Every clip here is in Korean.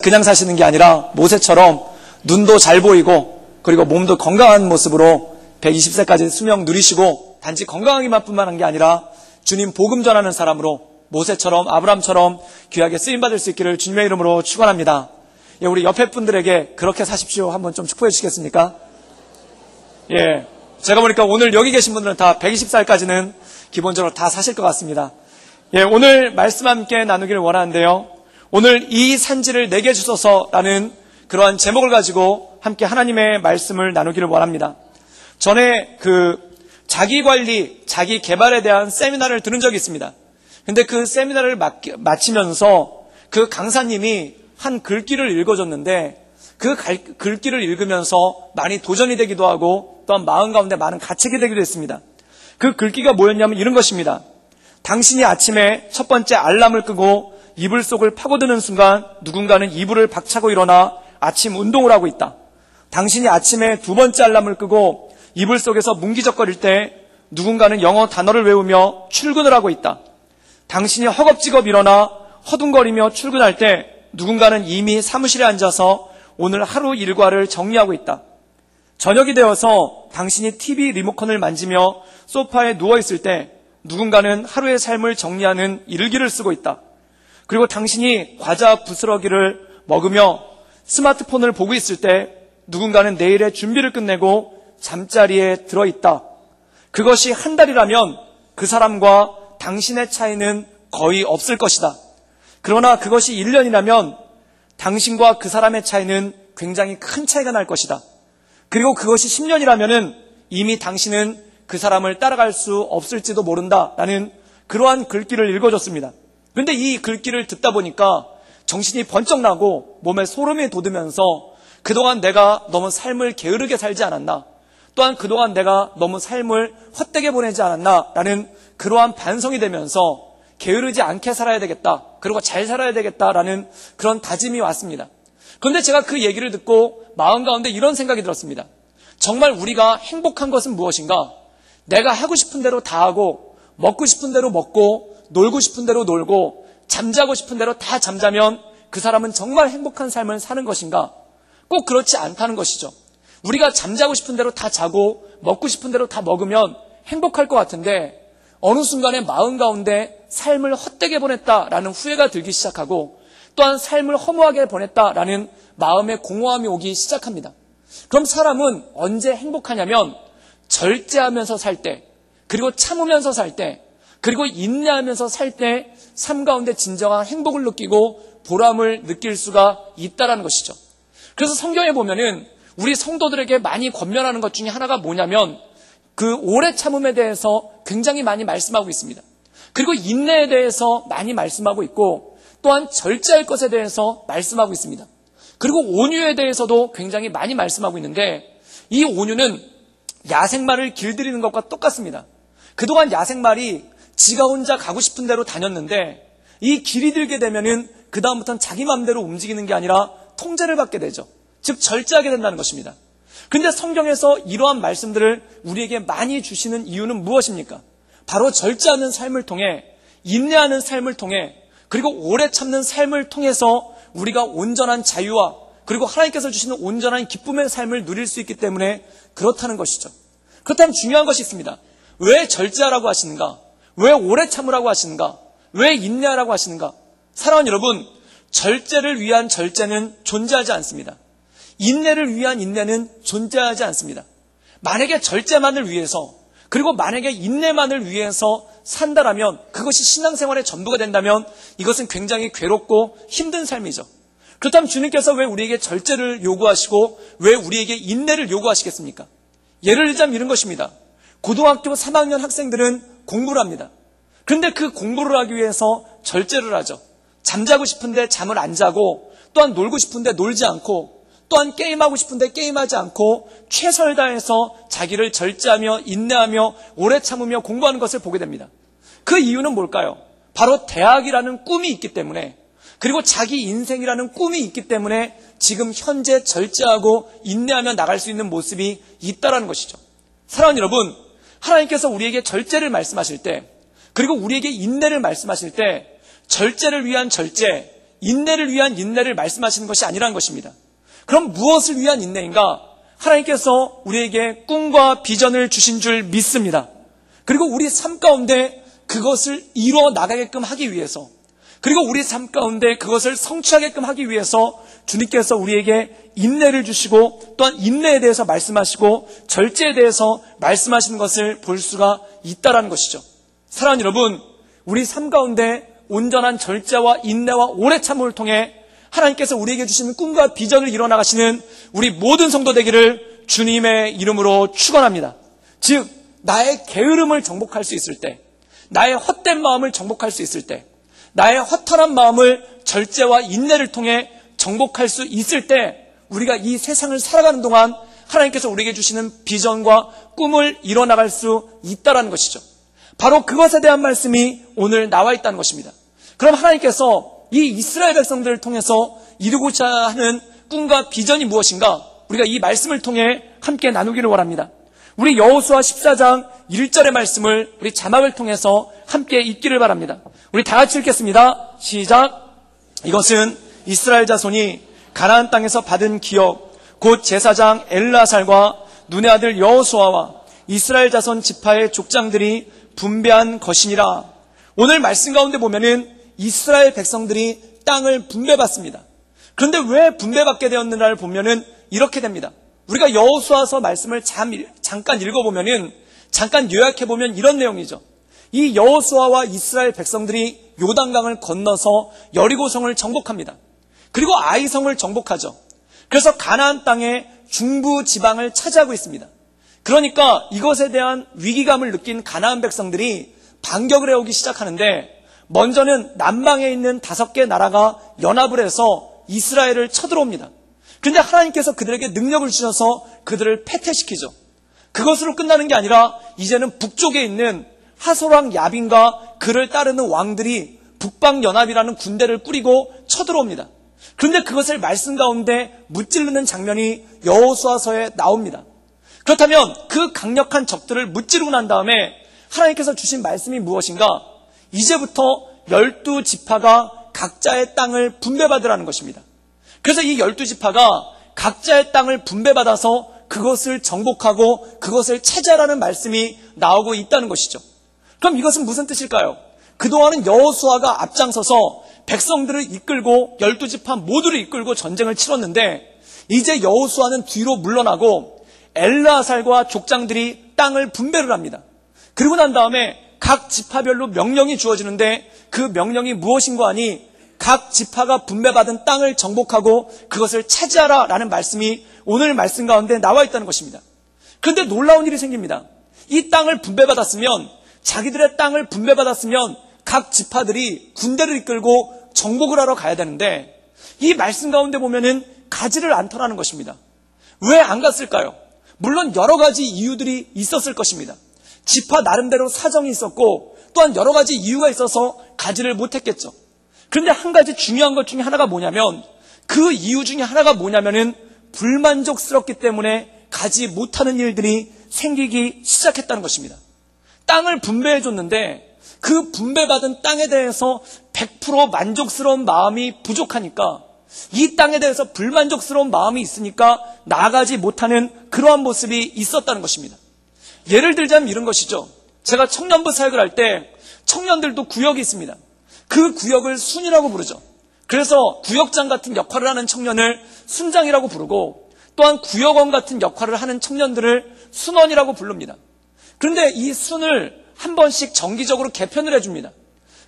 그냥 사시는 게 아니라 모세처럼 눈도 잘 보이고 그리고 몸도 건강한 모습으로 120세까지 수명 누리시고 단지 건강하기만 뿐만 한 게 아니라 주님 복음 전하는 사람으로 모세처럼 아브람처럼 귀하게 쓰임받을 수 있기를 주님의 이름으로 축원합니다. 예, 우리 옆에 분들에게 그렇게 사십시오 한번 좀 축복해 주시겠습니까? 예, 제가 보니까 오늘 여기 계신 분들은 다 120살까지는 기본적으로 다 사실 것 같습니다. 예, 오늘 말씀 함께 나누기를 원하는데요. 오늘 이 산지를 내게 주소서라는 그러한 제목을 가지고 함께 하나님의 말씀을 나누기를 원합니다. 전에 자기관리, 자기개발에 대한 세미나를 들은 적이 있습니다. 근데 그 세미나를 마치면서 그 강사님이 한 글귀를 읽어줬는데 그 글귀를 읽으면서 많이 도전이 되기도 하고 또한 마음 가운데 많은 가책이 되기도 했습니다. 그 글귀가 뭐였냐면 이런 것입니다. 당신이 아침에 첫 번째 알람을 끄고 이불 속을 파고드는 순간 누군가는 이불을 박차고 일어나 아침 운동을 하고 있다. 당신이 아침에 두 번째 알람을 끄고 이불 속에서 문기적거릴 때 누군가는 영어 단어를 외우며 출근을 하고 있다. 당신이 허겁지겁 일어나 허둥거리며 출근할 때 누군가는 이미 사무실에 앉아서 오늘 하루 일과를 정리하고 있다. 저녁이 되어서 당신이 TV 리모컨을 만지며 소파에 누워있을 때 누군가는 하루의 삶을 정리하는 일기를 쓰고 있다. 그리고 당신이 과자 부스러기를 먹으며 스마트폰을 보고 있을 때 누군가는 내일의 준비를 끝내고 잠자리에 들어있다. 그것이 한 달이라면 그 사람과 당신의 차이는 거의 없을 것이다. 그러나 그것이 1년이라면 당신과 그 사람의 차이는 굉장히 큰 차이가 날 것이다. 그리고 그것이 10년이라면 이미 당신은 그 사람을 따라갈 수 없을지도 모른다라는 그러한 글귀를 읽어줬습니다. 그런데 이 글귀를 듣다 보니까 정신이 번쩍 나고 몸에 소름이 돋으면서 그동안 내가 너무 삶을 게으르게 살지 않았나, 또한 그동안 내가 너무 삶을 헛되게 보내지 않았나 라는 그러한 반성이 되면서 게으르지 않게 살아야 되겠다, 그리고 잘 살아야 되겠다라는 그런 다짐이 왔습니다. 그런데 제가 그 얘기를 듣고 마음 가운데 이런 생각이 들었습니다. 정말 우리가 행복한 것은 무엇인가? 내가 하고 싶은 대로 다 하고 먹고 싶은 대로 먹고 놀고 싶은 대로 놀고 잠자고 싶은 대로 다 잠자면 그 사람은 정말 행복한 삶을 사는 것인가? 꼭 그렇지 않다는 것이죠. 우리가 잠자고 싶은 대로 다 자고 먹고 싶은 대로 다 먹으면 행복할 것 같은데 어느 순간에 마음 가운데 삶을 헛되게 보냈다라는 후회가 들기 시작하고 또한 삶을 허무하게 보냈다라는 마음의 공허함이 오기 시작합니다. 그럼 사람은 언제 행복하냐면 절제하면서 살 때, 그리고 참으면서 살 때, 그리고 인내하면서 살 때 삶 가운데 진정한 행복을 느끼고 보람을 느낄 수가 있다는 것이죠. 그래서 성경에 보면은 우리 성도들에게 많이 권면하는 것 중에 하나가 뭐냐면 그 오래 참음에 대해서 굉장히 많이 말씀하고 있습니다. 그리고 인내에 대해서 많이 말씀하고 있고 또한 절제할 것에 대해서 말씀하고 있습니다. 그리고 온유에 대해서도 굉장히 많이 말씀하고 있는데 이 온유는 야생마를 길들이는 것과 똑같습니다. 그동안 야생마리 지가 혼자 가고 싶은 대로 다녔는데 이 길이 들게 되면은 그 다음부터는 자기 마음대로 움직이는 게 아니라 통제를 받게 되죠. 즉 절제하게 된다는 것입니다. 그런데 성경에서 이러한 말씀들을 우리에게 많이 주시는 이유는 무엇입니까? 바로 절제하는 삶을 통해, 인내하는 삶을 통해, 그리고 오래 참는 삶을 통해서 우리가 온전한 자유와 그리고 하나님께서 주시는 온전한 기쁨의 삶을 누릴 수 있기 때문에 그렇다는 것이죠. 그렇다면 중요한 것이 있습니다. 왜 절제하라고 하시는가? 왜 오래 참으라고 하시는가? 왜 인내하라고 하시는가? 사랑하는 여러분, 절제를 위한 절제는 존재하지 않습니다. 인내를 위한 인내는 존재하지 않습니다. 만약에 절제만을 위해서 그리고 만약에 인내만을 위해서 산다라면 그것이 신앙생활의 전부가 된다면 이것은 굉장히 괴롭고 힘든 삶이죠. 그렇다면 주님께서 왜 우리에게 절제를 요구하시고 왜 우리에게 인내를 요구하시겠습니까? 예를 들자면 이런 것입니다. 고등학교 3학년 학생들은 공부를 합니다. 그런데 그 공부를 하기 위해서 절제를 하죠. 잠자고 싶은데 잠을 안 자고 또한 놀고 싶은데 놀지 않고 또한 게임하고 싶은데 게임하지 않고 최선을 다해서 자기를 절제하며 인내하며 오래 참으며 공부하는 것을 보게 됩니다. 그 이유는 뭘까요? 바로 대학이라는 꿈이 있기 때문에 그리고 자기 인생이라는 꿈이 있기 때문에 지금 현재 절제하고 인내하며 나갈 수 있는 모습이 있다는 것이죠. 사랑하는 여러분, 하나님께서 우리에게 절제를 말씀하실 때 그리고 우리에게 인내를 말씀하실 때 절제를 위한 절제, 인내를 위한 인내를 말씀하시는 것이 아니라는 것입니다. 그럼 무엇을 위한 인내인가? 하나님께서 우리에게 꿈과 비전을 주신 줄 믿습니다. 그리고 우리 삶 가운데 그것을 이루어 나가게끔 하기 위해서, 그리고 우리 삶 가운데 그것을 성취하게끔 하기 위해서 주님께서 우리에게 인내를 주시고 또한 인내에 대해서 말씀하시고 절제에 대해서 말씀하시는 것을 볼 수가 있다는 것이죠. 사랑하는 여러분, 우리 삶 가운데 온전한 절제와 인내와 오래 참음을 통해 하나님께서 우리에게 주시는 꿈과 비전을 이뤄나가시는 우리 모든 성도 되기를 주님의 이름으로 축원합니다. 즉, 나의 게으름을 정복할 수 있을 때, 나의 헛된 마음을 정복할 수 있을 때, 나의 허탈한 마음을 절제와 인내를 통해 정복할 수 있을 때, 우리가 이 세상을 살아가는 동안 하나님께서 우리에게 주시는 비전과 꿈을 이뤄나갈 수 있다는 것이죠. 바로 그것에 대한 말씀이 오늘 나와 있다는 것입니다. 그럼 하나님께서 이 이스라엘 백성들을 통해서 이루고자 하는 꿈과 비전이 무엇인가? 우리가 이 말씀을 통해 함께 나누기를 원합니다. 우리 여호수아 14장 1절의 말씀을 우리 자막을 통해서 함께 읽기를 바랍니다. 우리 다 같이 읽겠습니다. 시작. 이것은 이스라엘 자손이 가나안 땅에서 받은 기업, 곧 제사장 엘르아살과 눈의 아들 여호수아와 이스라엘 자손 지파의 족장들이 분배한 것이니라. 오늘 말씀 가운데 보면은 이스라엘 백성들이 땅을 분배받습니다. 그런데 왜 분배받게 되었느냐를 보면은 이렇게 됩니다. 우리가 여호수아서 말씀을 잠깐 읽어보면은, 잠깐 요약해보면 이런 내용이죠. 이 여호수아와 이스라엘 백성들이 요단강을 건너서 여리고성을 정복합니다. 그리고 아이성을 정복하죠. 그래서 가나안 땅의 중부 지방을 차지하고 있습니다. 그러니까 이것에 대한 위기감을 느낀 가나안 백성들이 반격을 해오기 시작하는데, 먼저는 남방에 있는 5개 나라가 연합을 해서 이스라엘을 쳐들어옵니다. 그런데 하나님께서 그들에게 능력을 주셔서 그들을 패퇴시키죠. 그것으로 끝나는 게 아니라 이제는 북쪽에 있는 하솔왕 야빈과 그를 따르는 왕들이 북방연합이라는 군대를 꾸리고 쳐들어옵니다. 그런데 그것을 말씀 가운데 무찌르는 장면이 여호수아서에 나옵니다. 그렇다면 그 강력한 적들을 무찌르고 난 다음에 하나님께서 주신 말씀이 무엇인가? 이제부터 12지파가 각자의 땅을 분배받으라는 것입니다. 그래서 이 12지파가 각자의 땅을 분배받아서 그것을 정복하고 그것을 차지하라는 말씀이 나오고 있다는 것이죠. 그럼 이것은 무슨 뜻일까요? 그동안은 여호수아가 앞장서서 백성들을 이끌고 12지파 모두를 이끌고 전쟁을 치렀는데, 이제 여호수아는 뒤로 물러나고 엘르아살과 족장들이 땅을 분배를 합니다. 그리고 난 다음에 각 지파별로 명령이 주어지는데, 그 명령이 무엇인가 하니 각 지파가 분배받은 땅을 정복하고 그것을 차지하라 라는 말씀이 오늘 말씀 가운데 나와 있다는 것입니다. 그런데 놀라운 일이 생깁니다. 이 땅을 분배받았으면, 자기들의 땅을 분배받았으면 각 지파들이 군대를 이끌고 정복을 하러 가야 되는데, 이 말씀 가운데 보면은 가지를 않더라는 것입니다. 왜 안 갔을까요? 물론 여러 가지 이유들이 있었을 것입니다. 지파 나름대로 사정이 있었고 또한 여러 가지 이유가 있어서 가지를 못했겠죠. 그런데 한 가지 중요한 것 중에 하나가 뭐냐면, 그 이유 중에 하나가 뭐냐면은 불만족스럽기 때문에 가지 못하는 일들이 생기기 시작했다는 것입니다. 땅을 분배해줬는데 그 분배받은 땅에 대해서 100% 만족스러운 마음이 부족하니까, 이 땅에 대해서 불만족스러운 마음이 있으니까 나아가지 못하는 그러한 모습이 있었다는 것입니다. 예를 들자면 이런 것이죠. 제가 청년부 사역을 할 때 청년들도 구역이 있습니다. 그 구역을 순이라고 부르죠. 그래서 구역장 같은 역할을 하는 청년을 순장이라고 부르고, 또한 구역원 같은 역할을 하는 청년들을 순원이라고 부릅니다. 그런데 이 순을 한 번씩 정기적으로 개편을 해줍니다.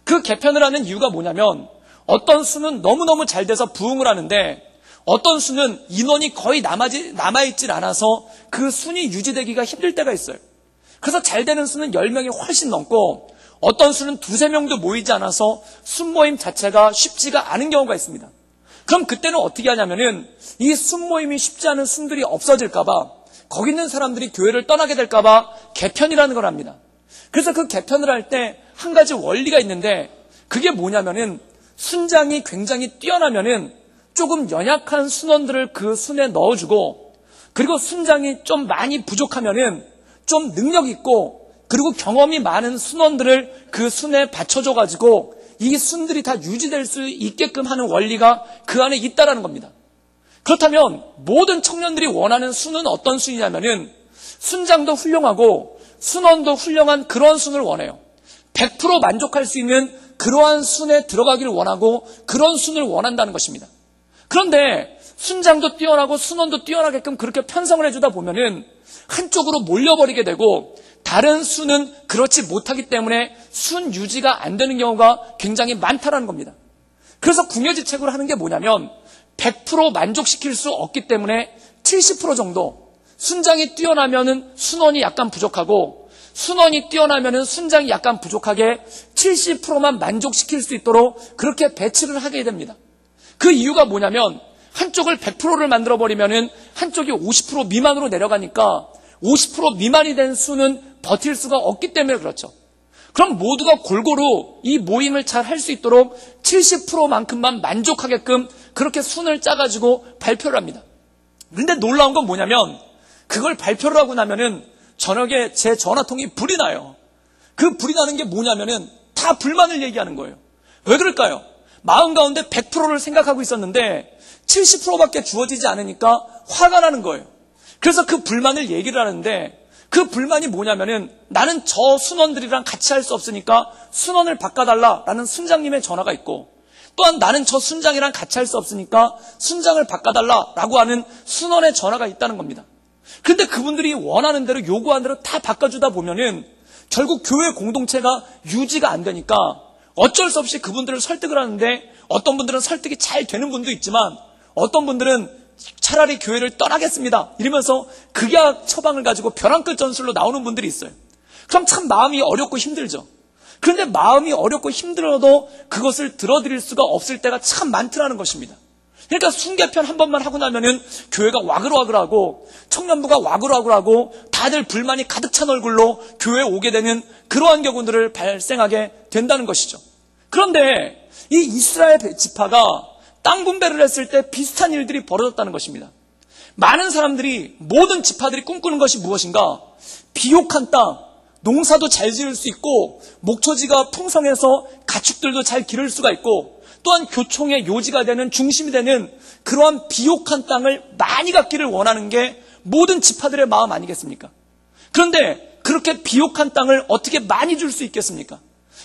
그 개편을 하는 이유가 뭐냐면, 어떤 순은 너무너무 잘 돼서 부흥을 하는데 어떤 순은 인원이 거의 남아있질 않아서 그 순이 유지되기가 힘들 때가 있어요. 그래서 잘 되는 순은 10명이 훨씬 넘고, 어떤 순은 2-3명도 모이지 않아서 순모임 자체가 쉽지가 않은 경우가 있습니다. 그럼 그때는 어떻게 하냐면은, 이 순모임이 쉽지 않은 순들이 없어질까봐, 거기 있는 사람들이 교회를 떠나게 될까봐 개편이라는 걸 합니다. 그래서 그 개편을 할 때 한 가지 원리가 있는데, 그게 뭐냐면은 순장이 굉장히 뛰어나면은 조금 연약한 순원들을 그 순에 넣어주고, 그리고 순장이 좀 많이 부족하면은 좀 능력 있고 그리고 경험이 많은 순원들을 그 순에 받쳐줘가지고 이 순들이 다 유지될 수 있게끔 하는 원리가 그 안에 있다라는 겁니다. 그렇다면 모든 청년들이 원하는 순은 어떤 순이냐면은 순장도 훌륭하고 순원도 훌륭한 그런 순을 원해요. 100% 만족할 수 있는 그러한 순에 들어가기를 원하고 그런 순을 원한다는 것입니다. 그런데 순장도 뛰어나고 순원도 뛰어나게끔 그렇게 편성을 해주다 보면은 한쪽으로 몰려버리게 되고 다른 순은 그렇지 못하기 때문에 순 유지가 안 되는 경우가 굉장히 많다는 겁니다. 그래서 궁여지책으로 하는 게 뭐냐면 100% 만족시킬 수 없기 때문에 70% 정도 순장이 뛰어나면은 순원이 약간 부족하고 순원이 뛰어나면은 순장이 약간 부족하게 70%만 만족시킬 수 있도록 그렇게 배치를 하게 됩니다. 그 이유가 뭐냐면 한쪽을 100%를 만들어버리면은 한쪽이 50% 미만으로 내려가니까 50% 미만이 된 수는 버틸 수가 없기 때문에 그렇죠. 그럼 모두가 골고루 이 모임을 잘 할 수 있도록 70%만큼만 만족하게끔 그렇게 순을 짜가지고 발표를 합니다. 근데 놀라운 건 뭐냐면 그걸 발표를 하고 나면은 저녁에 제 전화통이 불이 나요. 그 불이 나는 게 뭐냐면은 다 불만을 얘기하는 거예요. 왜 그럴까요? 마음 가운데 100%를 생각하고 있었는데 70%밖에 주어지지 않으니까 화가 나는 거예요. 그래서 그 불만을 얘기를 하는데 그 불만이 뭐냐면은 나는 저 순원들이랑 같이 할 수 없으니까 순원을 바꿔달라라는 순장님의 전화가 있고 또한 나는 저 순장이랑 같이 할 수 없으니까 순장을 바꿔달라라고 하는 순원의 전화가 있다는 겁니다. 그런데 그분들이 원하는 대로 요구하는 대로 다 바꿔주다 보면은 결국 교회 공동체가 유지가 안 되니까 어쩔 수 없이 그분들을 설득을 하는데 어떤 분들은 설득이 잘 되는 분도 있지만 어떤 분들은 차라리 교회를 떠나겠습니다 이러면서 극약 처방을 가지고 벼랑 끝 전술로 나오는 분들이 있어요. 그럼 참 마음이 어렵고 힘들죠. 그런데 마음이 어렵고 힘들어도 그것을 들어드릴 수가 없을 때가 참 많더라는 것입니다. 그러니까 순개편 한 번만 하고 나면은 교회가 와글와글하고 청년부가 와글와글하고 다들 불만이 가득 찬 얼굴로 교회에 오게 되는 그러한 경우들을 발생하게 된다는 것이죠. 그런데 이 이스라엘 지파가 땅 분배를 했을 때 비슷한 일들이 벌어졌다는 것입니다. 많은 사람들이 모든 지파들이 꿈꾸는 것이 무엇인가? 비옥한 땅, 농사도 잘 지을 수 있고 목초지가 풍성해서 가축들도 잘 기를 수가 있고 또한 교통의 요지가 되는 중심이 되는 그러한 비옥한 땅을 많이 갖기를 원하는 게 모든 지파들의 마음 아니겠습니까? 그런데 그렇게 비옥한 땅을 어떻게 많이 줄 수 있겠습니까?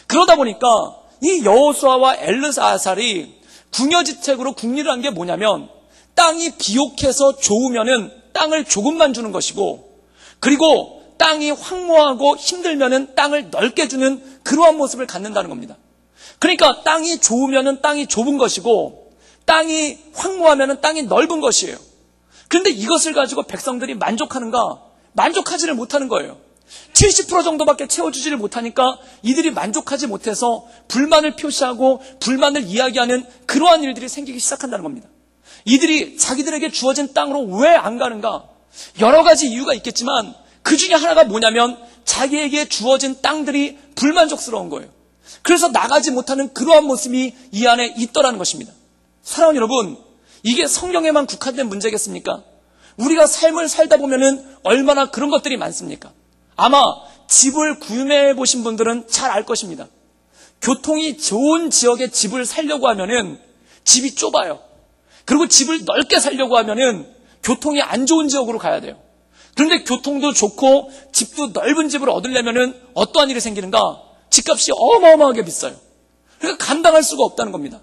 그러다 보니까 이 여호수아와 엘르사살이 궁여지책으로 궁리를 한 게 뭐냐면 땅이 비옥해서 좋으면은 땅을 조금만 주는 것이고 그리고 땅이 황무하고 힘들면은 땅을 넓게 주는 그러한 모습을 갖는다는 겁니다. 그러니까 땅이 좋으면은 땅이 좁은 것이고 땅이 황무하면은 땅이 넓은 것이에요. 그런데 이것을 가지고 백성들이 만족하는가? 만족하지를 못하는 거예요. 70% 정도밖에 채워주지를 못하니까 이들이 만족하지 못해서 불만을 표시하고 불만을 이야기하는 그러한 일들이 생기기 시작한다는 겁니다. 이들이 자기들에게 주어진 땅으로 왜 안 가는가? 여러 가지 이유가 있겠지만 그 중에 하나가 뭐냐면 자기에게 주어진 땅들이 불만족스러운 거예요. 그래서 나가지 못하는 그러한 모습이 이 안에 있더라는 것입니다. 사랑하는 여러분, 이게 성경에만 국한된 문제겠습니까? 우리가 삶을 살다 보면은 얼마나 그런 것들이 많습니까? 아마 집을 구매해 보신 분들은 잘 알 것입니다. 교통이 좋은 지역에 집을 살려고 하면은 집이 좁아요. 그리고 집을 넓게 살려고 하면은 교통이 안 좋은 지역으로 가야 돼요. 그런데 교통도 좋고 집도 넓은 집을 얻으려면은 어떠한 일이 생기는가? 집값이 어마어마하게 비싸요. 그러니까 감당할 수가 없다는 겁니다.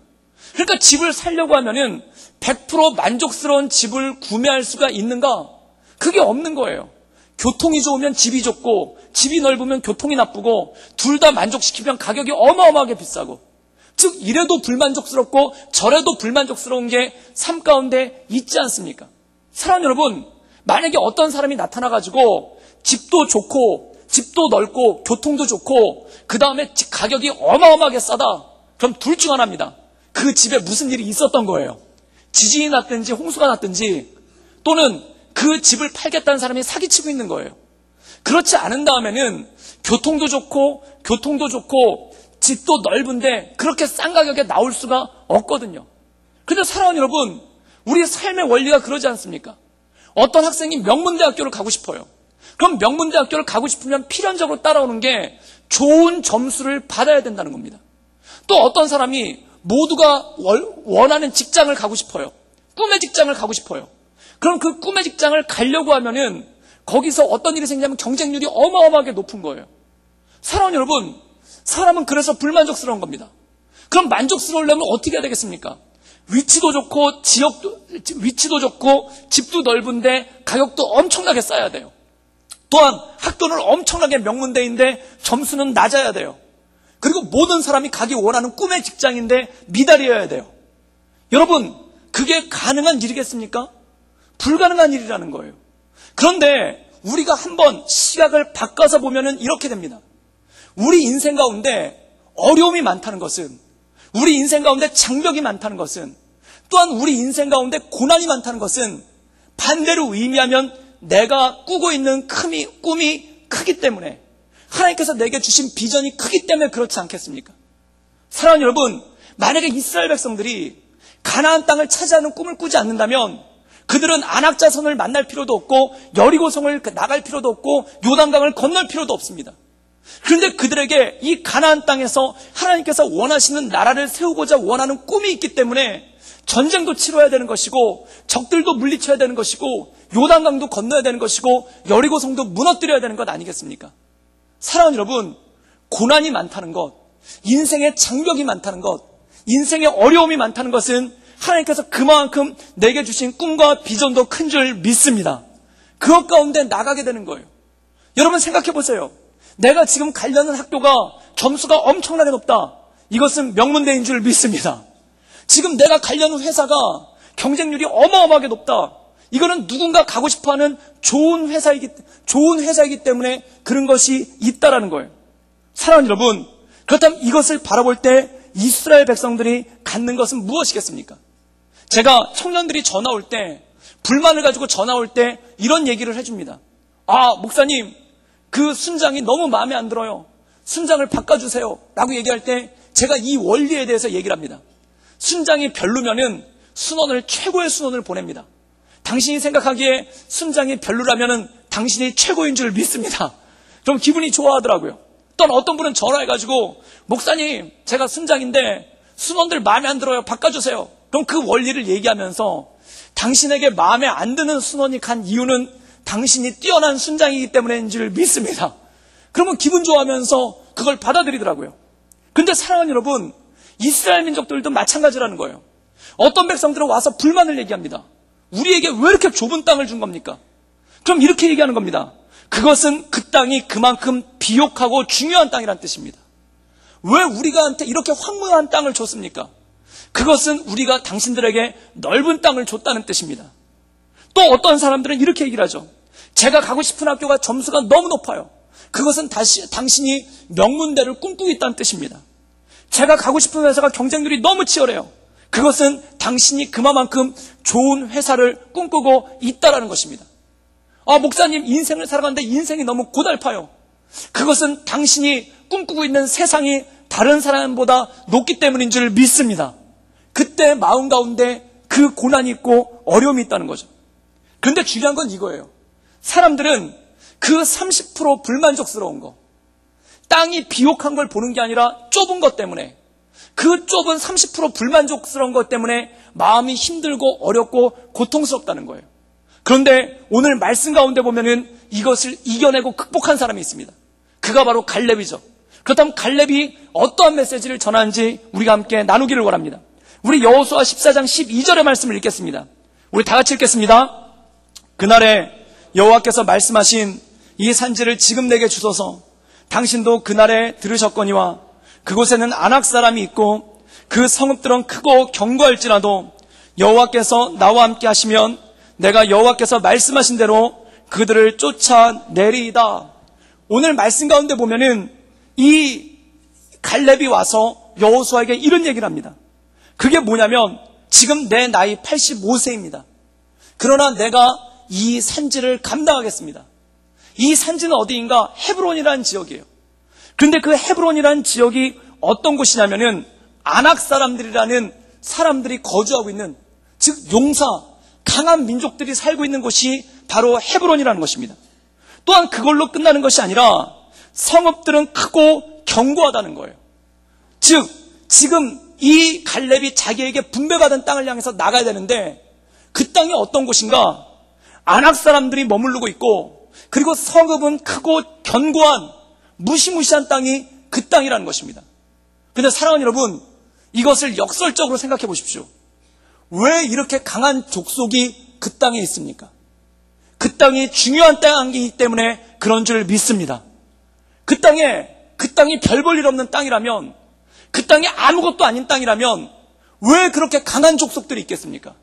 그러니까 집을 살려고 하면은 100% 만족스러운 집을 구매할 수가 있는가? 그게 없는 거예요. 교통이 좋으면 집이 좋고 집이 넓으면 교통이 나쁘고 둘 다 만족시키면 가격이 어마어마하게 비싸고 즉 이래도 불만족스럽고 저래도 불만족스러운 게 삶 가운데 있지 않습니까? 사랑하는 여러분, 만약에 어떤 사람이 나타나가지고 집도 좋고 집도 넓고 교통도 좋고 그 다음에 가격이 어마어마하게 싸다. 그럼 둘 중 하나입니다. 그 집에 무슨 일이 있었던 거예요. 지진이 났든지 홍수가 났든지 또는 그 집을 팔겠다는 사람이 사기치고 있는 거예요. 그렇지 않은 다음에는 교통도 좋고 집도 넓은데 그렇게 싼 가격에 나올 수가 없거든요. 그런데 사랑하는 여러분, 우리 삶의 원리가 그러지 않습니까? 어떤 학생이 명문대학교를 가고 싶어요. 그럼 명문대학교를 가고 싶으면 필연적으로 따라오는 게 좋은 점수를 받아야 된다는 겁니다. 또 어떤 사람이 모두가 원하는 직장을 가고 싶어요. 꿈의 직장을 가고 싶어요. 그럼 그 꿈의 직장을 가려고 하면은 거기서 어떤 일이 생기냐면 경쟁률이 어마어마하게 높은 거예요. 사랑하는 여러분, 사람은 그래서 불만족스러운 겁니다. 그럼 만족스러우려면 어떻게 해야 되겠습니까? 위치도 좋고 집도 넓은데 가격도 엄청나게 싸야 돼요. 또한 학교는 엄청나게 명문대인데 점수는 낮아야 돼요. 그리고 모든 사람이 가기 원하는 꿈의 직장인데 미달이어야 돼요. 여러분, 그게 가능한 일이겠습니까? 불가능한 일이라는 거예요. 그런데 우리가 한번 시각을 바꿔서 보면은 이렇게 됩니다. 우리 인생 가운데 어려움이 많다는 것은, 우리 인생 가운데 장벽이 많다는 것은, 또한 우리 인생 가운데 고난이 많다는 것은 반대로 의미하면 내가 꾸고 있는 꿈이 크기 때문에, 하나님께서 내게 주신 비전이 크기 때문에 그렇지 않겠습니까? 사랑하는 여러분, 만약에 이스라엘 백성들이 가나안 땅을 차지하는 꿈을 꾸지 않는다면 그들은 안악자손을 만날 필요도 없고 여리고성을 나갈 필요도 없고 요단강을 건널 필요도 없습니다. 그런데 그들에게 이 가나안 땅에서 하나님께서 원하시는 나라를 세우고자 원하는 꿈이 있기 때문에 전쟁도 치러야 되는 것이고 적들도 물리쳐야 되는 것이고 요단강도 건너야 되는 것이고 여리고성도 무너뜨려야 되는 것 아니겠습니까? 사랑하는 여러분, 고난이 많다는 것, 인생의 장벽이 많다는 것, 인생의 어려움이 많다는 것은 하나님께서 그만큼 내게 주신 꿈과 비전도 큰 줄 믿습니다. 그것 가운데 나가게 되는 거예요. 여러분 생각해 보세요. 내가 지금 가려는 학교가 점수가 엄청나게 높다. 이것은 명문대인 줄 믿습니다. 지금 내가 가려는 회사가 경쟁률이 어마어마하게 높다. 이거는 누군가 가고 싶어하는 좋은 회사이기 때문에 그런 것이 있다라는 거예요. 사랑하는 여러분, 그렇다면 이것을 바라볼 때 이스라엘 백성들이 갖는 것은 무엇이겠습니까? 제가 청년들이 전화 올 때, 불만을 가지고 전화 올 때 이런 얘기를 해줍니다. 아, 목사님, 그 순장이 너무 마음에 안 들어요. 순장을 바꿔주세요. 라고 얘기할 때 제가 이 원리에 대해서 얘기를 합니다. 순장이 별로면은 최고의 순원을 보냅니다. 당신이 생각하기에 순장이 별로라면은 당신이 최고인 줄 믿습니다. 그럼 기분이 좋아하더라고요. 또 어떤 분은 전화해가지고 목사님, 제가 순장인데 순원들 마음에 안 들어요. 바꿔주세요. 그럼 그 원리를 얘기하면서 당신에게 마음에 안 드는 순원이 간 이유는 당신이 뛰어난 순장이기 때문인 줄 믿습니다. 그러면 기분 좋아하면서 그걸 받아들이더라고요. 근데 사랑하는 여러분, 이스라엘 민족들도 마찬가지라는 거예요. 어떤 백성들은 와서 불만을 얘기합니다. 우리에게 왜 이렇게 좁은 땅을 준 겁니까? 그럼 이렇게 얘기하는 겁니다. 그것은 그 땅이 그만큼 비옥하고 중요한 땅이란 뜻입니다. 왜 우리가한테 이렇게 황무한 땅을 줬습니까? 그것은 우리가 당신들에게 넓은 땅을 줬다는 뜻입니다. 또 어떤 사람들은 이렇게 얘기를 하죠. 제가 가고 싶은 학교가 점수가 너무 높아요. 그것은 당신이 명문대를 꿈꾸고 있다는 뜻입니다. 제가 가고 싶은 회사가 경쟁률이 너무 치열해요. 그것은 당신이 그만큼 좋은 회사를 꿈꾸고 있다라는 것입니다. 아, 목사님, 인생을 살아가는데 인생이 너무 고달파요. 그것은 당신이 꿈꾸고 있는 세상이 다른 사람보다 높기 때문인 줄 믿습니다. 그때 마음 가운데 그 고난이 있고 어려움이 있다는 거죠. 그런데 중요한 건 이거예요. 사람들은 그 30% 불만족스러운 거, 땅이 비옥한 걸 보는 게 아니라 좁은 것 때문에, 그 좁은 30% 불만족스러운 것 때문에 마음이 힘들고 어렵고 고통스럽다는 거예요. 그런데 오늘 말씀 가운데 보면은 이것을 이겨내고 극복한 사람이 있습니다. 그가 바로 갈렙이죠. 그렇다면 갈렙이 어떠한 메시지를 전하는지 우리가 함께 나누기를 원합니다. 우리 여호수아 14장 12절의 말씀을 읽겠습니다. 우리 다 같이 읽겠습니다. 그날에 여호와께서 말씀하신 이 산지를 지금 내게 주소서. 당신도 그날에 들으셨거니와 그곳에는 아낙 사람이 있고 그 성읍들은 크고 견고할지라도 여호와께서 나와 함께 하시면 내가 여호와께서 말씀하신 대로 그들을 쫓아내리이다. 오늘 말씀 가운데 보면은 이 갈렙이 와서 여호수아에게 이런 얘기를 합니다. 그게 뭐냐면 지금 내 나이 85세입니다. 그러나 내가 이 산지를 감당하겠습니다. 이 산지는 어디인가? 헤브론이라는 지역이에요. 그런데 그 헤브론이라는 지역이 어떤 곳이냐면은 아낙 사람들이라는 사람들이 거주하고 있는, 즉 용사, 강한 민족들이 살고 있는 곳이 바로 헤브론이라는 것입니다. 또한 그걸로 끝나는 것이 아니라 성읍들은 크고 견고하다는 거예요. 즉 지금 이 갈렙이 자기에게 분배받은 땅을 향해서 나가야 되는데 그 땅이 어떤 곳인가? 아낙 사람들이 머무르고 있고 그리고 성읍은 크고 견고한 무시무시한 땅이 그 땅이라는 것입니다. 그런데 사랑하는 여러분, 이것을 역설적으로 생각해 보십시오. 왜 이렇게 강한 족속이 그 땅에 있습니까? 그 땅이 중요한 땅이기 때문에 그런 줄 믿습니다. 그 땅이 별 볼 일 없는 땅이라면, 그 땅이 아무것도 아닌 땅이라면 왜 그렇게 강한 족속들이 있겠습니까?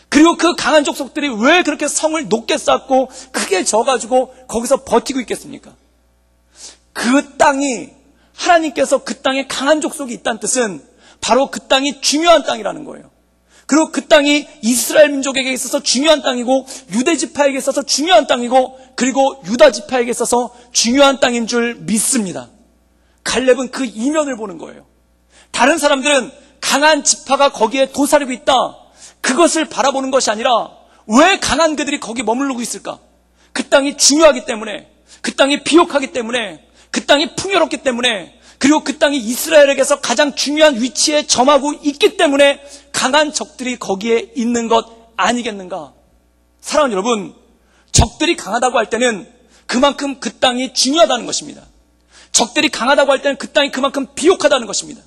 그리고 그 강한 족속들이 왜 그렇게 성을 높게 쌓고 크게 져가지고 거기서 버티고 있겠습니까? 그 땅이, 하나님께서 그 땅에 강한 족속이 있다는 뜻은 바로 그 땅이 중요한 땅이라는 거예요. 그리고 그 땅이 이스라엘 민족에게 있어서 중요한 땅이고 유대 지파에게 있어서 중요한 땅이고 그리고 유다 지파에게 있어서 중요한 땅인 줄 믿습니다. 갈렙은 그 이면을 보는 거예요. 다른 사람들은 강한 지파가 거기에 도사리고 있다, 그것을 바라보는 것이 아니라 왜 강한 그들이 거기 머무르고 있을까? 그 땅이 중요하기 때문에, 그 땅이 비옥하기 때문에, 그 땅이 풍요롭기 때문에, 그리고 그 땅이 이스라엘에게서 가장 중요한 위치에 점하고 있기 때문에 강한 적들이 거기에 있는 것 아니겠는가? 사랑하는 여러분, 적들이 강하다고 할 때는 그만큼 그 땅이 중요하다는 것입니다. 적들이 강하다고 할 때는 그 땅이 그만큼 비옥하다는 것입니다.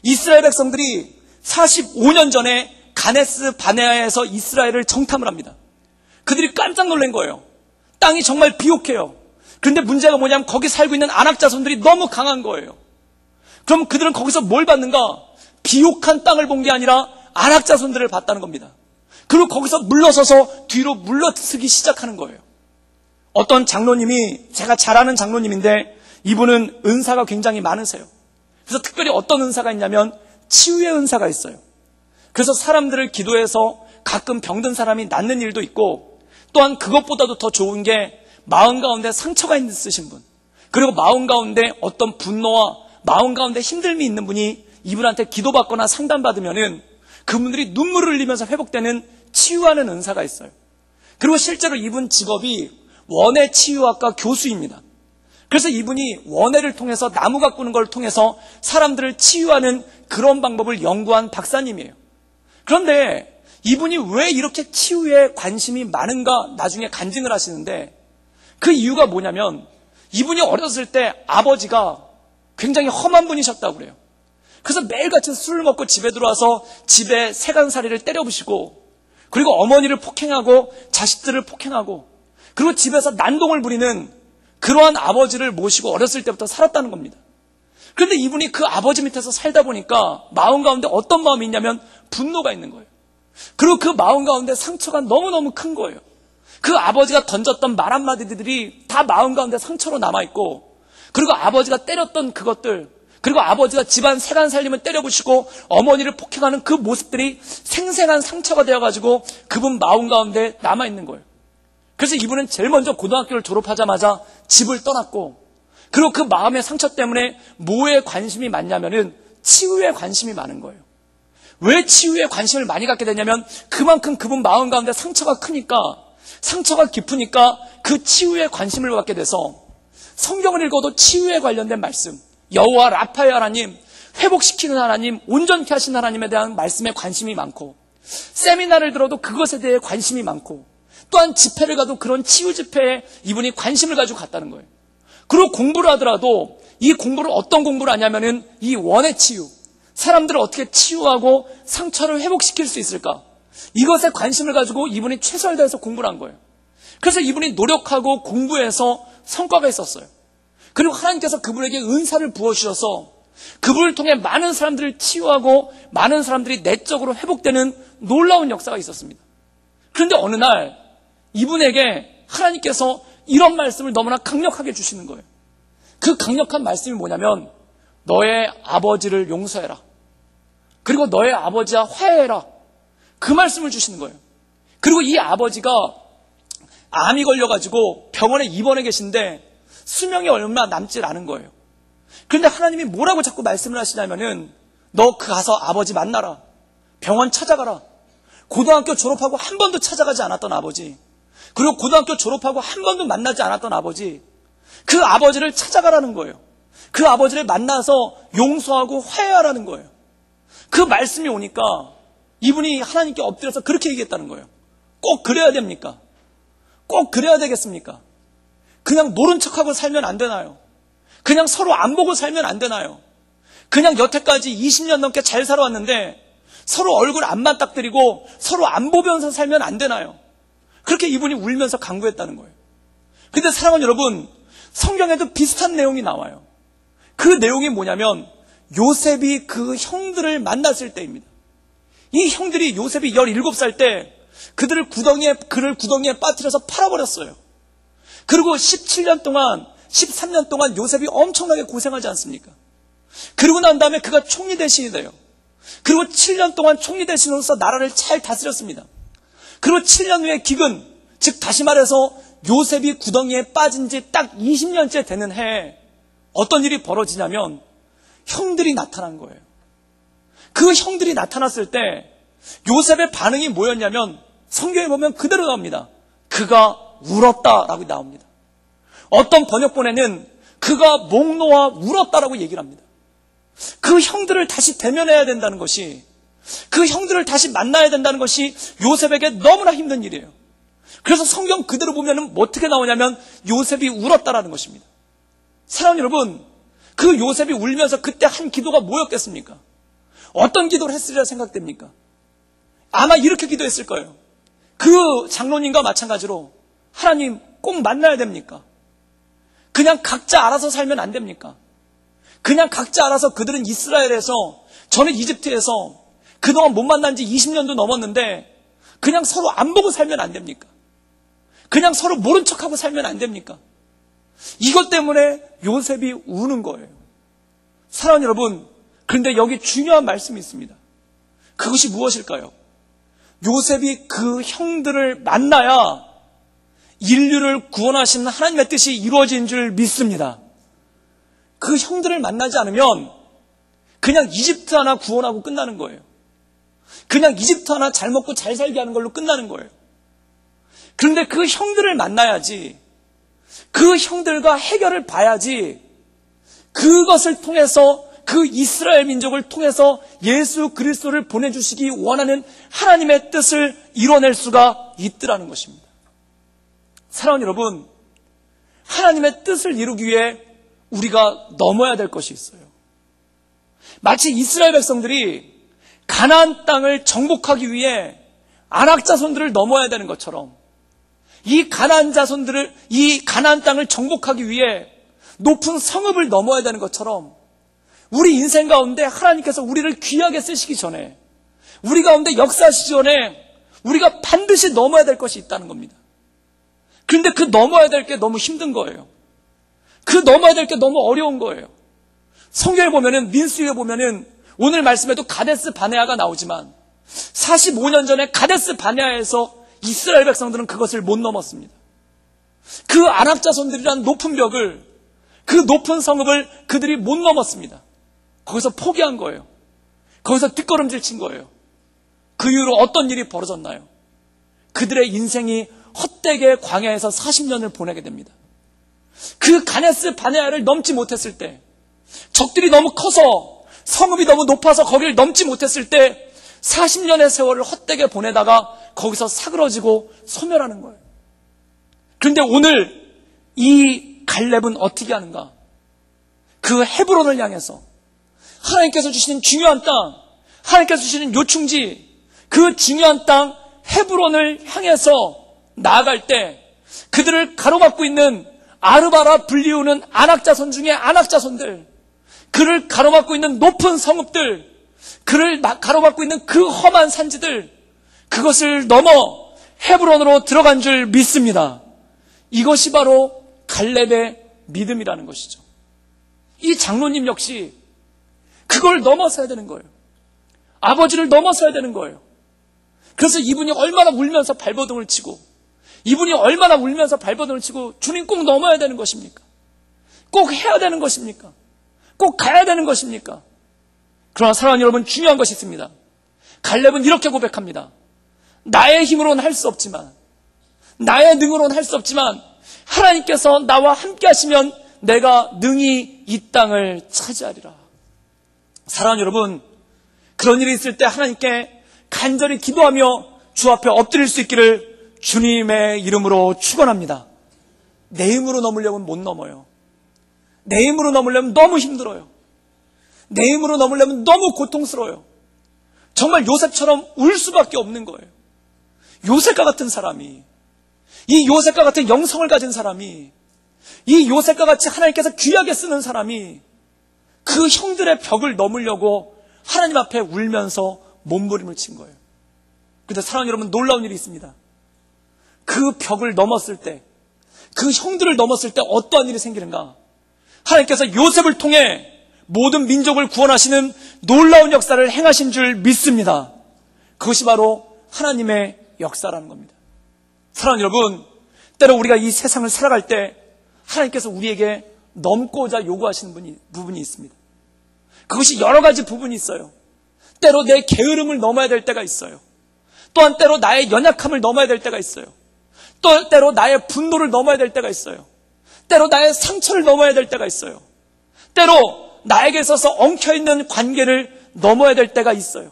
이스라엘 백성들이 45년 전에 가네스 바네아에서 이스라엘을 정탐을 합니다. 그들이 깜짝 놀란 거예요. 땅이 정말 비옥해요. 그런데 문제가 뭐냐면 거기 살고 있는 아낙 자손들이 너무 강한 거예요. 그럼 그들은 거기서 뭘 봤는가? 비옥한 땅을 본 게 아니라 아낙 자손들을 봤다는 겁니다. 그리고 거기서 물러서서 뒤로 물러서기 시작하는 거예요. 어떤 장로님이, 제가 잘 아는 장로님인데 이분은 은사가 굉장히 많으세요. 그래서 특별히 어떤 은사가 있냐면 치유의 은사가 있어요. 그래서 사람들을 기도해서 가끔 병든 사람이 낫는 일도 있고, 또한 그것보다도 더 좋은 게 마음 가운데 상처가 있으신 분, 그리고 마음 가운데 어떤 분노와 마음 가운데 힘듦이 있는 분이 이분한테 기도받거나 상담받으면은 그분들이 눈물을 흘리면서 회복되는 치유하는 은사가 있어요. 그리고 실제로 이분 직업이 원예 치유학과 교수입니다. 그래서 이분이 원예를 통해서, 나무 가꾸는 걸 통해서 사람들을 치유하는 그런 방법을 연구한 박사님이에요. 그런데 이분이 왜 이렇게 치유에 관심이 많은가 나중에 간증을 하시는데, 그 이유가 뭐냐면 이분이 어렸을 때 아버지가 굉장히 험한 분이셨다고 그래요. 그래서 매일같이 술을 먹고 집에 들어와서 집에 세간살이를 때려부시고, 그리고 어머니를 폭행하고 자식들을 폭행하고, 그리고 집에서 난동을 부리는 그러한 아버지를 모시고 어렸을 때부터 살았다는 겁니다. 그런데 이분이 그 아버지 밑에서 살다 보니까 마음 가운데 어떤 마음이 있냐면 분노가 있는 거예요. 그리고 그 마음 가운데 상처가 너무너무 큰 거예요. 그 아버지가 던졌던 말 한마디들이 다 마음 가운데 상처로 남아있고, 그리고 아버지가 때렸던 그것들, 그리고 아버지가 집안 세간살림을 때려부시고 어머니를 폭행하는 그 모습들이 생생한 상처가 되어가지고 그분 마음 가운데 남아있는 거예요. 그래서 이분은 제일 먼저 고등학교를 졸업하자마자 집을 떠났고, 그리고 그 마음의 상처 때문에 뭐에 관심이 많냐면은 치유에 관심이 많은 거예요. 왜 치유에 관심을 많이 갖게 되냐면 그만큼 그분 마음 가운데 상처가 크니까, 상처가 깊으니까 그 치유에 관심을 갖게 돼서 성경을 읽어도 치유에 관련된 말씀, 여호와 라파의 하나님, 회복시키는 하나님, 온전케 하신 하나님에 대한 말씀에 관심이 많고, 세미나를 들어도 그것에 대해 관심이 많고, 또한 집회를 가도 그런 치유 집회에 이분이 관심을 가지고 갔다는 거예요. 그리고 공부를 하더라도 이 공부를 어떤 공부를 하냐면은 이 원예 치유, 사람들을 어떻게 치유하고 상처를 회복시킬 수 있을까, 이것에 관심을 가지고 이분이 최선을 다해서 공부를 한 거예요. 그래서 이분이 노력하고 공부해서 성과가 있었어요. 그리고 하나님께서 그분에게 은사를 부어주셔서 그분을 통해 많은 사람들을 치유하고 많은 사람들이 내적으로 회복되는 놀라운 역사가 있었습니다. 그런데 어느 날 이분에게 하나님께서 이런 말씀을 너무나 강력하게 주시는 거예요. 그 강력한 말씀이 뭐냐면 너의 아버지를 용서해라, 그리고 너의 아버지와 화해해라, 그 말씀을 주시는 거예요. 그리고 이 아버지가 암이 걸려가지고 병원에 입원해 계신데 수명이 얼마 남질 않은 거예요. 그런데 하나님이 뭐라고 자꾸 말씀을 하시냐면은 너 가서 아버지 만나라, 병원 찾아가라. 고등학교 졸업하고 한 번도 찾아가지 않았던 아버지, 그리고 고등학교 졸업하고 한 번도 만나지 않았던 아버지, 그 아버지를 찾아가라는 거예요. 그 아버지를 만나서 용서하고 화해하라는 거예요. 그 말씀이 오니까 이분이 하나님께 엎드려서 그렇게 얘기했다는 거예요. 꼭 그래야 됩니까? 꼭 그래야 되겠습니까? 그냥 모른 척하고 살면 안 되나요? 그냥 서로 안 보고 살면 안 되나요? 그냥 여태까지 20년 넘게 잘 살아왔는데 서로 얼굴 안 맞닥뜨리고 서로 안 보면서 살면 안 되나요? 그렇게 이분이 울면서 간구했다는 거예요. 근데 사랑하는 여러분, 성경에도 비슷한 내용이 나와요. 그 내용이 뭐냐면 요셉이 그 형들을 만났을 때입니다. 이 형들이 요셉이 17살 때 그를 구덩이에 빠뜨려서 팔아버렸어요. 그리고 17년 동안 13년 동안 요셉이 엄청나게 고생하지 않습니까? 그러고 난 다음에 그가 총리 대신이 돼요. 그리고 7년 동안 총리 대신으로서 나라를 잘 다스렸습니다. 그리고 7년 후에 기근, 즉 다시 말해서 요셉이 구덩이에 빠진 지 딱 20년째 되는 해에 어떤 일이 벌어지냐면 형들이 나타난 거예요. 그 형들이 나타났을 때 요셉의 반응이 뭐였냐면 성경에 보면 그대로 나옵니다. 그가 울었다라고 나옵니다. 어떤 번역본에는 그가 목 놓아 울었다라고 얘기를 합니다. 그 형들을 다시 대면해야 된다는 것이, 그 형들을 다시 만나야 된다는 것이 요셉에게 너무나 힘든 일이에요. 그래서 성경 그대로 보면은 어떻게 나오냐면 요셉이 울었다라는 것입니다. 사랑하는 여러분, 그 요셉이 울면서 그때 한 기도가 뭐였겠습니까? 어떤 기도를 했으리라 생각됩니까? 아마 이렇게 기도했을 거예요. 그 장로님과 마찬가지로 하나님 꼭 만나야 됩니까? 그냥 각자 알아서 살면 안 됩니까? 그냥 각자 알아서 그들은 이스라엘에서, 저는 이집트에서 그동안 못 만난 지 20년도 넘었는데 그냥 서로 안 보고 살면 안 됩니까? 그냥 서로 모른 척하고 살면 안 됩니까? 이것 때문에 요셉이 우는 거예요. 사랑하는 여러분, 그런데 여기 중요한 말씀이 있습니다. 그것이 무엇일까요? 요셉이 그 형들을 만나야 인류를 구원하시는 하나님의 뜻이 이루어진 줄 믿습니다. 그 형들을 만나지 않으면 그냥 이집트 하나 구원하고 끝나는 거예요. 그냥 이집트 하나 잘 먹고 잘 살게 하는 걸로 끝나는 거예요. 그런데 그 형들을 만나야지, 그 형들과 해결을 봐야지, 그것을 통해서 그 이스라엘 민족을 통해서 예수 그리스도를 보내주시기 원하는 하나님의 뜻을 이뤄낼 수가 있더라는 것입니다. 사랑하는 여러분, 하나님의 뜻을 이루기 위해 우리가 넘어야 될 것이 있어요. 마치 이스라엘 백성들이 가나안 땅을 정복하기 위해 아낙 자손들을 넘어야 되는 것처럼, 이 가나안 땅을 정복하기 위해 높은 성읍을 넘어야 되는 것처럼, 우리 인생 가운데 하나님께서 우리를 귀하게 쓰시기 전에, 우리 가운데 역사하시기 전에 우리가 반드시 넘어야 될 것이 있다는 겁니다. 그런데 그 넘어야 될 게 너무 힘든 거예요. 그 넘어야 될 게 너무 어려운 거예요. 성경에 보면은, 민수기에 보면은 오늘 말씀에도 가데스 바네아가 나오지만 45년 전에 가데스 바네아에서 이스라엘 백성들은 그것을 못 넘었습니다. 그 아낙 자손들이란 높은 벽을, 그 높은 성읍을 그들이 못 넘었습니다. 거기서 포기한 거예요. 거기서 뒷걸음질 친 거예요. 그 이후로 어떤 일이 벌어졌나요? 그들의 인생이 헛되게 광야에서 40년을 보내게 됩니다. 그 가데스 바네아를 넘지 못했을 때, 적들이 너무 커서, 성읍이 너무 높아서 거기를 넘지 못했을 때 40년의 세월을 헛되게 보내다가 거기서 사그러지고 소멸하는 거예요. 그런데 오늘 이 갈렙은 어떻게 하는가? 그 헤브론을 향해서 하나님께서 주시는 중요한 땅, 하나님께서 주시는 요충지, 그 중요한 땅 헤브론을 향해서 나아갈 때 그들을 가로막고 있는 아르바라 불리우는 아낙 자손 중에 아낙 자손들, 그를 가로막고 있는 높은 성읍들, 그를 가로막고 있는 그 험한 산지들, 그것을 넘어 헤브론으로 들어간 줄 믿습니다. 이것이 바로 갈렙의 믿음이라는 것이죠. 이 장로님 역시 그걸 넘어서야 되는 거예요. 아버지를 넘어서야 되는 거예요. 그래서 이분이 얼마나 울면서 발버둥을 치고, 이분이 얼마나 울면서 발버둥을 치고, 주님 꼭 넘어야 되는 것입니까? 꼭 해야 되는 것입니까? 꼭 가야 되는 것입니까? 그러나 사랑하는 여러분, 중요한 것이 있습니다. 갈렙은 이렇게 고백합니다. 나의 힘으로는 할 수 없지만, 나의 능으로는 할 수 없지만 하나님께서 나와 함께 하시면 내가 능히 이 땅을 차지하리라. 사랑하는 여러분, 그런 일이 있을 때 하나님께 간절히 기도하며 주 앞에 엎드릴 수 있기를 주님의 이름으로 축원합니다. 내 힘으로 넘으려면 못 넘어요. 내 힘으로 넘으려면 너무 힘들어요. 내 힘으로 넘으려면 너무 고통스러워요. 정말 요셉처럼 울 수밖에 없는 거예요. 요셉과 같은 사람이, 이 요셉과 같은 영성을 가진 사람이, 이 요셉과 같이 하나님께서 귀하게 쓰는 사람이 그 형들의 벽을 넘으려고 하나님 앞에 울면서 몸부림을 친 거예요. 그런데 사랑하는 여러분, 놀라운 일이 있습니다. 그 벽을 넘었을 때, 그 형들을 넘었을 때 어떠한 일이 생기는가? 하나님께서 요셉을 통해 모든 민족을 구원하시는 놀라운 역사를 행하신 줄 믿습니다. 그것이 바로 하나님의 역사라는 겁니다. 사랑하는 여러분, 때로 우리가 이 세상을 살아갈 때 하나님께서 우리에게 넘고자 요구하시는 부분이 있습니다. 그것이 여러 가지 부분이 있어요. 때로 내 게으름을 넘어야 될 때가 있어요. 또한 때로 나의 연약함을 넘어야 될 때가 있어요. 또 때로 나의 분노를 넘어야 될 때가 있어요. 때로 나의 상처를 넘어야 될 때가 있어요. 때로 나에게 있어서 엉켜있는 관계를 넘어야 될 때가 있어요.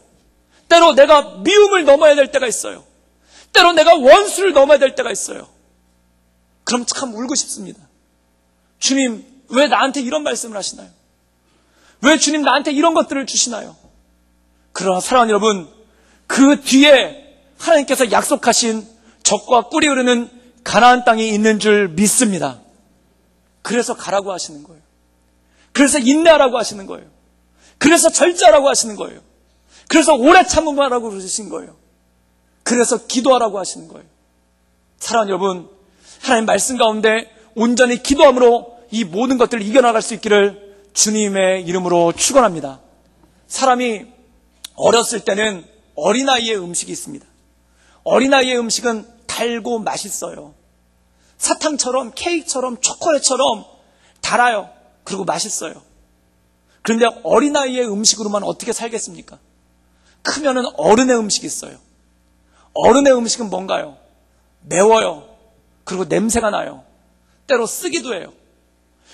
때로 내가 미움을 넘어야 될 때가 있어요. 때로 내가 원수를 넘어야 될 때가 있어요. 그럼 참 울고 싶습니다. 주님, 왜 나한테 이런 말씀을 하시나요? 왜 주님 나한테 이런 것들을 주시나요? 그러나 사랑하는 여러분, 그 뒤에 하나님께서 약속하신 젖과 꿀이 흐르는 가나안 땅이 있는 줄 믿습니다. 그래서 가라고 하시는 거예요. 그래서 인내하라고 하시는 거예요. 그래서 절제하라고 하시는 거예요. 그래서 오래 참음하라고 그러신 거예요. 그래서 기도하라고 하시는 거예요. 사랑하는 여러분, 하나님 말씀 가운데 온전히 기도함으로 이 모든 것들을 이겨나갈 수 있기를 주님의 이름으로 축원합니다. 사람이 어렸을 때는 어린아이의 음식이 있습니다. 어린아이의 음식은 달고 맛있어요. 사탕처럼, 케이크처럼, 초콜릿처럼 달아요. 그리고 맛있어요. 그런데 어린아이의 음식으로만 어떻게 살겠습니까? 크면은 어른의 음식이 있어요. 어른의 음식은 뭔가요? 매워요. 그리고 냄새가 나요. 때로 쓰기도 해요.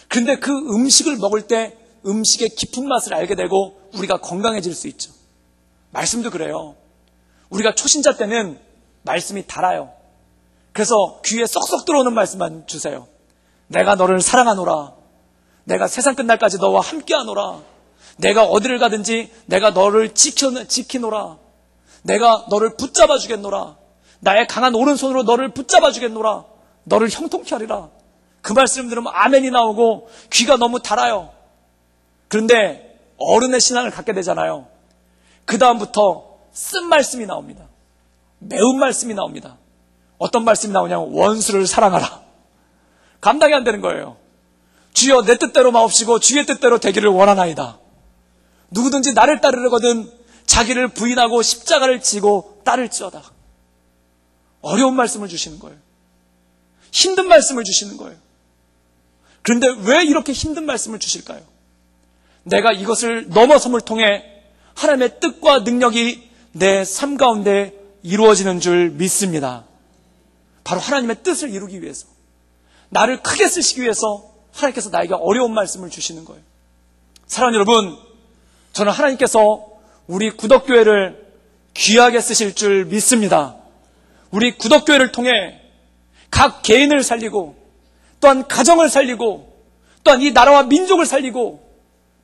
그런데 그 음식을 먹을 때 음식의 깊은 맛을 알게 되고 우리가 건강해질 수 있죠. 말씀도 그래요. 우리가 초신자 때는 말씀이 달아요. 그래서 귀에 쏙쏙 들어오는 말씀만 주세요. 내가 너를 사랑하노라. 내가 세상 끝날까지 너와 함께하노라. 내가 어디를 가든지 내가 너를 지키노라. 내가 너를 붙잡아 주겠노라. 나의 강한 오른손으로 너를 붙잡아 주겠노라. 너를 형통케 하리라. 그 말씀 들으면 아멘이 나오고 귀가 너무 달아요. 그런데 어른의 신앙을 갖게 되잖아요. 그 다음부터 쓴 말씀이 나옵니다. 매운 말씀이 나옵니다. 어떤 말씀이 나오냐면 원수를 사랑하라. 감당이 안 되는 거예요. 주여 내 뜻대로 마옵시고 주의 뜻대로 되기를 원하나이다. 누구든지 나를 따르려거든 자기를 부인하고 십자가를 지고 따를지어다. 어려운 말씀을 주시는 거예요. 힘든 말씀을 주시는 거예요. 그런데 왜 이렇게 힘든 말씀을 주실까요? 내가 이것을 넘어섬을 통해 하나님의 뜻과 능력이 내 삶 가운데 이루어지는 줄 믿습니다. 바로 하나님의 뜻을 이루기 위해서, 나를 크게 쓰시기 위해서 하나님께서 나에게 어려운 말씀을 주시는 거예요. 사랑하는 여러분, 저는 하나님께서 우리 구덕교회를 귀하게 쓰실 줄 믿습니다. 우리 구덕교회를 통해 각 개인을 살리고 또한 가정을 살리고 또한 이 나라와 민족을 살리고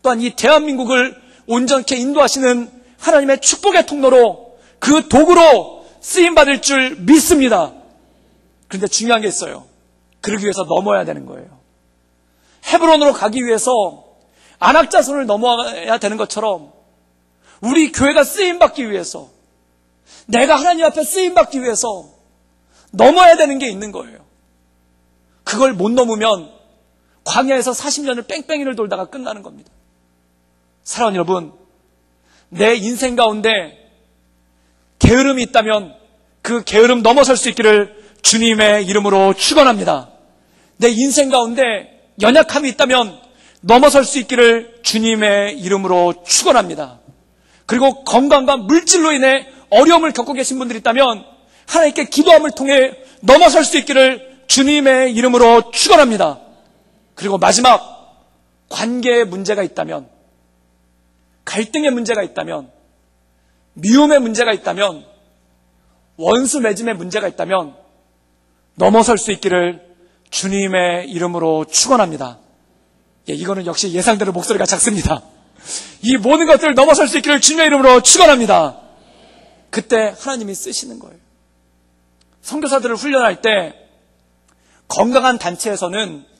또한 이 대한민국을 온전케 인도하시는 하나님의 축복의 통로로 그 도구로 쓰임받을 줄 믿습니다. 그런데 중요한 게 있어요. 그러기 위해서 넘어야 되는 거예요. 헤브론으로 가기 위해서 안악자손을 넘어야 되는 것처럼 우리 교회가 쓰임받기 위해서, 내가 하나님 앞에 쓰임받기 위해서 넘어야 되는 게 있는 거예요. 그걸 못 넘으면 광야에서 40년을 뺑뺑이를 돌다가 끝나는 겁니다. 사랑하는 여러분, 내 인생 가운데 게으름이 있다면 그 게으름 넘어설 수 있기를 주님의 이름으로 축원합니다. 내 인생 가운데 연약함이 있다면 넘어설 수 있기를 주님의 이름으로 축원합니다. 그리고 건강과 물질로 인해 어려움을 겪고 계신 분들이 있다면 하나님께 기도함을 통해 넘어설 수 있기를 주님의 이름으로 축원합니다. 그리고 마지막, 관계에 문제가 있다면, 갈등의 문제가 있다면, 미움의 문제가 있다면, 원수 맺음의 문제가 있다면 넘어설 수 있기를 주님의 이름으로 축원합니다. 이거는 역시 예상대로 목소리가 작습니다. 이 모든 것들을 넘어설 수 있기를 주님의 이름으로 축원합니다. 그때 하나님이 쓰시는 거예요. 선교사들을 훈련할 때 건강한 단체에서는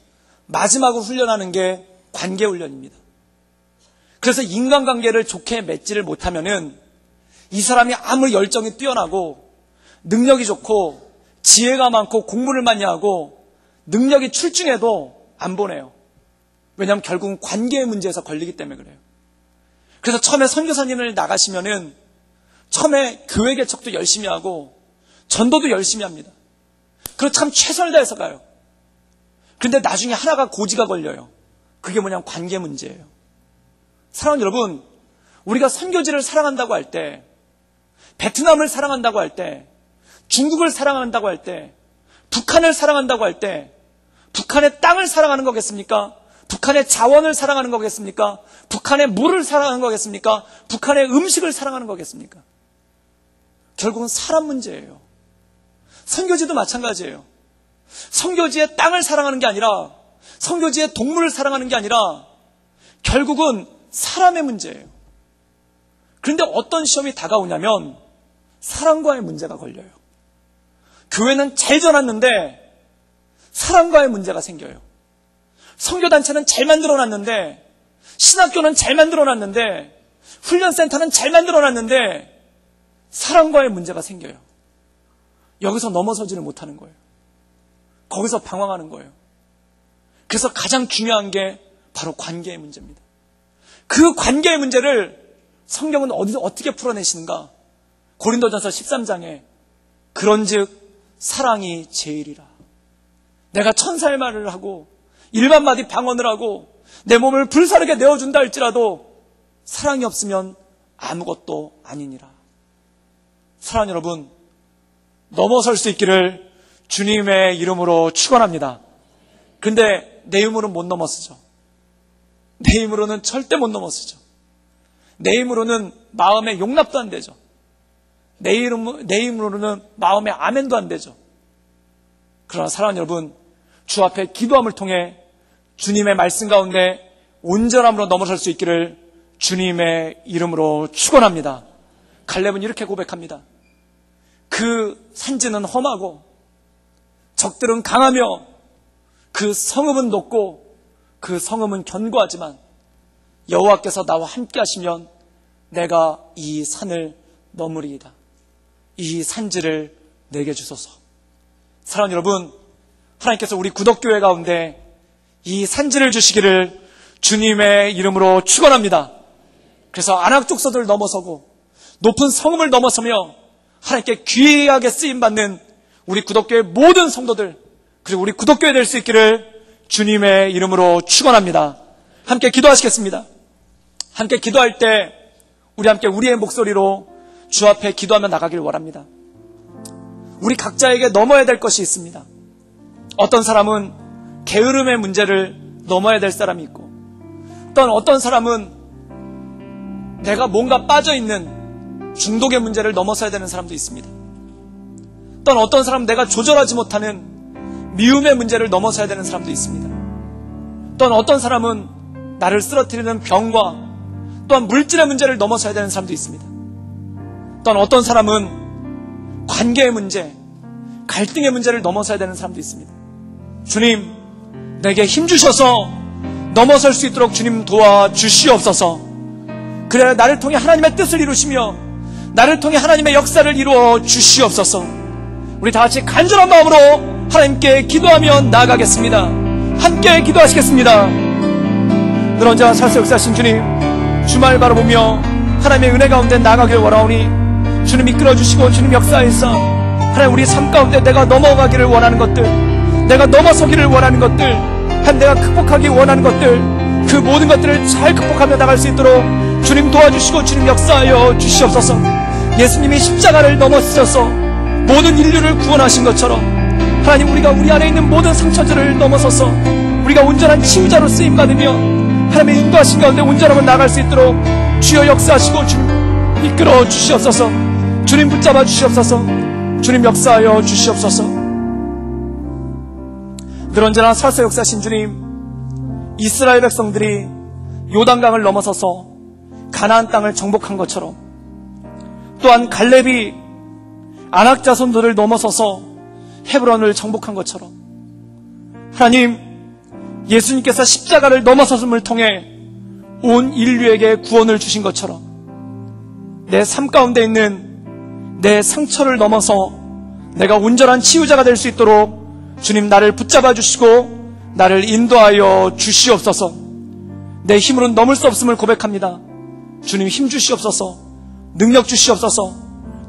마지막으로 훈련하는 게 관계 훈련입니다. 그래서 인간관계를 좋게 맺지를 못하면은 이 사람이 아무리 열정이 뛰어나고 능력이 좋고 지혜가 많고 공부를 많이 하고 능력이 출중해도 안 보내요. 왜냐하면 결국은 관계의 문제에서 걸리기 때문에 그래요. 그래서 처음에 선교사님을 나가시면은 처음에 교회 개척도 열심히 하고 전도도 열심히 합니다. 그래서 참 최선을 다해서 가요. 그런데 나중에 하나가 고지가 걸려요. 그게 뭐냐면 관계 문제예요. 사랑하는 여러분, 우리가 선교지를 사랑한다고 할 때, 베트남을 사랑한다고 할 때, 중국을 사랑한다고 할 때, 북한을 사랑한다고 할 때, 북한의 땅을 사랑하는 거겠습니까? 북한의 자원을 사랑하는 거겠습니까? 북한의 물을 사랑하는 거겠습니까? 북한의 음식을 사랑하는 거겠습니까? 결국은 사람 문제예요. 선교지도 마찬가지예요. 선교지의 땅을 사랑하는 게 아니라, 선교지의 동물을 사랑하는 게 아니라 결국은 사람의 문제예요. 그런데 어떤 시험이 다가오냐면 사람과의 문제가 걸려요. 교회는 잘 전놨는데 사람과의 문제가 생겨요. 선교단체는 잘 만들어놨는데, 신학교는 잘 만들어놨는데, 훈련센터는 잘 만들어놨는데 사람과의 문제가 생겨요. 여기서 넘어서지를 못하는 거예요. 거기서 방황하는 거예요. 그래서 가장 중요한 게 바로 관계의 문제입니다. 그 관계의 문제를 성경은 어떻게 풀어내시는가? 고린도전서 13장에 그런즉 사랑이 제일이라. 내가 천사의 말을 하고 1만 마디 방언을 하고 내 몸을 불사르게 내어준다 할지라도 사랑이 없으면 아무것도 아니니라. 사랑하는 여러분, 넘어설 수 있기를 주님의 이름으로 축원합니다. 근데 내 힘으로는 못 넘어서죠. 내 힘으로는 절대 못 넘어서죠. 내 힘으로는 마음의 용납도 안 되죠. 내 힘으로는 마음의 아멘도 안 되죠. 그러나 사랑하는 여러분, 주 앞에 기도함을 통해 주님의 말씀 가운데 온전함으로 넘어설 수 있기를 주님의 이름으로 축원합니다. 갈렙은 이렇게 고백합니다. 그 산지는 험하고 적들은 강하며 그 성읍은 높고 그 성읍은 견고하지만 여호와께서 나와 함께 하시면 내가 이 산을 넘으리이다. 이 산지를 내게 주소서. 사랑하는 여러분, 하나님께서 우리 구덕교회 가운데 이 산지를 주시기를 주님의 이름으로 축원합니다. 그래서 안악족서들을 넘어서고 높은 성읍을 넘어서며 하나님께 귀하게 쓰임받는 우리 구덕교회 모든 성도들, 그리고 우리 구덕교회 될 수 있기를 주님의 이름으로 축원합니다. 함께 기도하시겠습니다. 함께 기도할 때 우리 함께 우리의 목소리로 주 앞에 기도하며 나가길 원합니다. 우리 각자에게 넘어야 될 것이 있습니다. 어떤 사람은 게으름의 문제를 넘어야 될 사람이 있고, 또 어떤 사람은 내가 뭔가 빠져있는 중독의 문제를 넘어서야 되는 사람도 있습니다. 또 어떤 사람은 내가 조절하지 못하는 미움의 문제를 넘어서야 되는 사람도 있습니다. 또 어떤 사람은 나를 쓰러뜨리는 병과 또한 물질의 문제를 넘어서야 되는 사람도 있습니다. 또 어떤 사람은 관계의 문제, 갈등의 문제를 넘어서야 되는 사람도 있습니다. 주님, 내게 힘주셔서 넘어설 수 있도록 주님 도와주시옵소서. 그래 나를 통해 하나님의 뜻을 이루시며 나를 통해 하나님의 역사를 이루어 주시옵소서. 우리 다같이 간절한 마음으로 하나님께 기도하며 나아가겠습니다. 함께 기도하시겠습니다. 늘 언제나 살수 역사하신 주님, 주말 바라보며 하나님의 은혜 가운데 나아가길 원하오니 주님 이끌어주시고 주님 역사에서 하나님 우리 삶 가운데 내가 넘어가기를 원하는 것들, 내가 넘어서기를 원하는 것들, 내가 극복하기 원하는 것들, 그 모든 것들을 잘 극복하며 나갈 수 있도록 주님 도와주시고 주님 역사하여 주시옵소서. 예수님이 십자가를 넘어서셔서 모든 인류를 구원하신 것처럼 하나님, 우리가 우리 안에 있는 모든 상처들을 넘어서서 우리 우리가 온전한 치유자로 쓰임받으며 하나님의 인도하신 가운데 온전함을 나갈 수 있도록 주여 역사하시고 주님 이끌어 주시옵소서. 주님 붙잡아 주시옵소서. 주님 역사하여 주시옵소서. 늘 언제나 살사 역사하신 주님, 이스라엘 백성들이 요단강을 넘어서서 가나안 땅을 정복한 것처럼, 또한 갈렙이 아낙 자손들을 넘어서서 헤브론을 정복한 것처럼, 하나님 예수님께서 십자가를 넘어섰음을 통해 온 인류에게 구원을 주신 것처럼 내 삶 가운데 있는 내 상처를 넘어서 내가 온전한 치유자가 될 수 있도록 주님 나를 붙잡아 주시고 나를 인도하여 주시옵소서. 내 힘으로는 넘을 수 없음을 고백합니다. 주님 힘 주시옵소서. 능력 주시옵소서.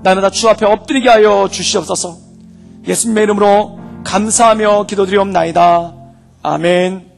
날마다 주 앞에 엎드리게 하여 주시옵소서. 예수님의 이름으로 감사하며 기도드리옵나이다. 아멘.